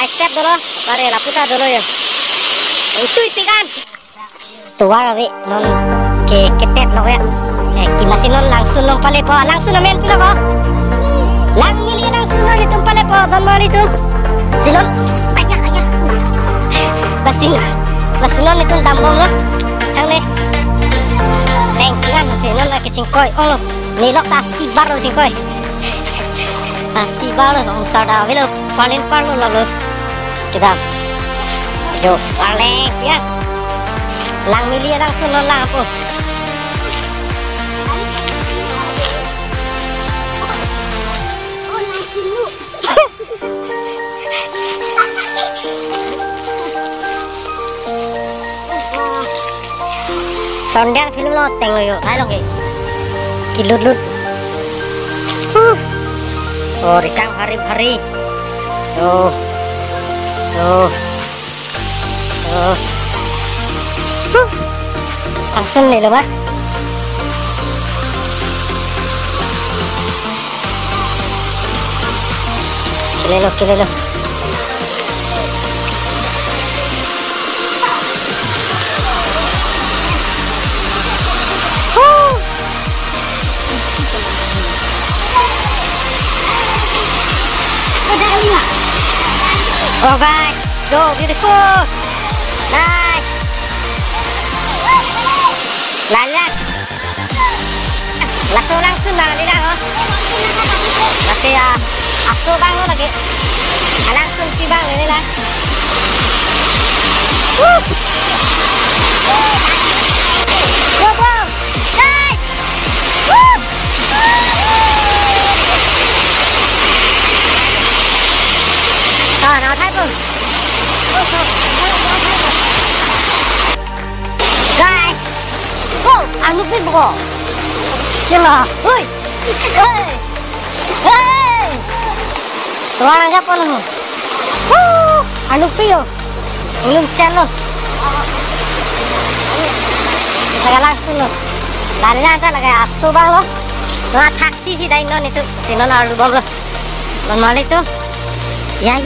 I step dulu, pare la puta dulu ya. Itu ikan. Tua kami non ke ketet lo ya. Kita non langsung non pale po, langsung non men pilo ko. Lang mili langsung non itu pale po, domol itu. Sinon, ayah. Lasinon itu dambong lo. Yang ni. Tengkingan lasinon lagi cingkoi. Oh lo, nilok tak sibar lo cingkoi. Sibar lo, om sada velo paling parlo lo. Kita, jo paling ya. Lang mili langsung non lang po. Sondel film lo teng lo yo, ayo ke, kilut. Oh, rikang hari, oh, langsung nih lo bah. Kile lo. Oh guys, go beautiful, nice, lalat, langsung banget dah oh, masih asu bang lo lagi, langsung si bang ini lah, go, nice, nào thay bừng guys go ăn nước biết bò chứ là ui tuang aja apa lu ăn nước pio belum chen lo lagi langsung lo lari nanti lagi asu bang lo nggak taksi sih dari non itu si non harus bom lo normal itu ya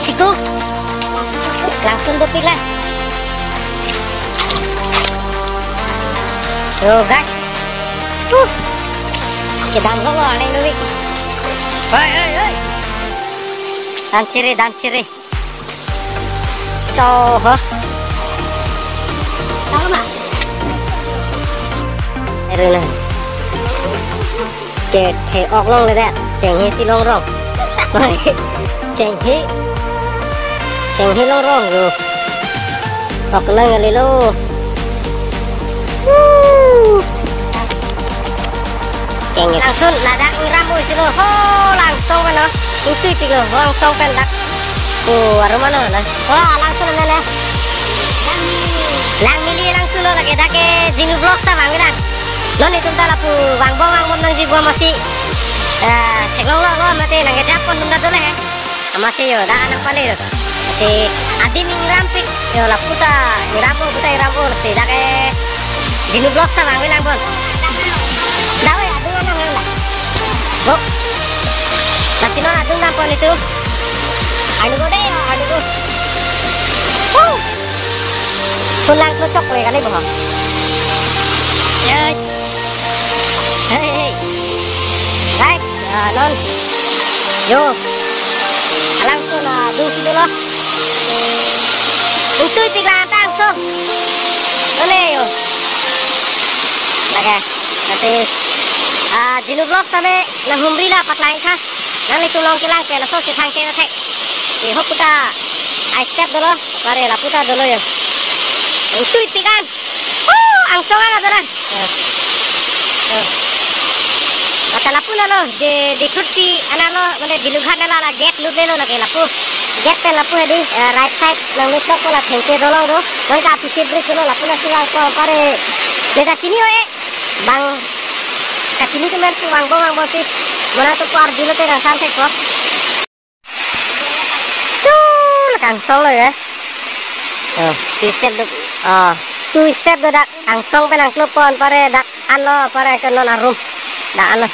Ciku langsung berpilah yo guys kita angkat lo aneh dulu hei dan ciri coba tahu mah Rena ke thể ọc longเลยแหละเจ๋งเฮสิลงร้องเจ๋งเฮลงร้องอยู่ออกนั่งเลยลูกเก่งlangsung ladak ngeramu sih lo langsung kan lo itu tiga langsung pendak rumah lo langsung nene lang mili langsung lo lagi dake jinu vlog ta bang bilang non itu entah lapu wang bong nang jiwa masih ceklong lo mati nang japon nunda dulu ya masih yo dah anak pale yo masih adi ming rampik yo lapu ta ngirapo si dah ke jinu vlog ta bang bilang bon dah ya adung nang lah bo tapi non adung nampon itu anu go deh anu go pulang cocok le kali boh Hei guys, non yo langsung dulu dulu untuk iklan langsung boleh yo lagi nanti jinu vlog sampai nang humri lah pak lain kah nang itu long kilang ke langsung si thang ke naik hop kita I step dulu mari lah putar dulu yo untuk iklan langsung ada lah Mata lapu lo di kursi anak lo mana di luar nala gate lu belo lagi lapu gate lapu di right side nang nutok ko la thengke dolo do noi ka pisir break lo lapu na sila ko pare beda sini oe bang ka sini tu men bang sih mana tu par dilo te rasan te ko tuh kang solo ya two step do dak angsong penang klub pon pare dak Ano para ke non arum. Da ano.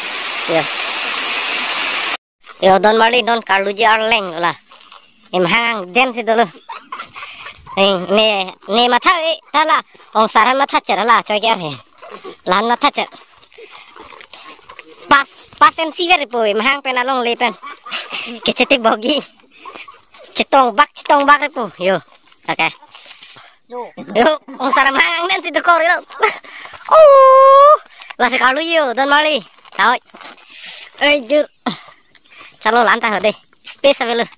Yo don mali don kaluji arleng lah. Hang den si dulu. Ne mata tala ong saran mata cerala coy he. Lan mata cer. Pas en siver po hang penalong lepen. Kecete bogi. Cetong bak po. Yo. Oke. Yo ong saran hang den si dekor yo. Lah sekalu yo don mali. Tahu. Jur. Chalo lanta deh. Space available.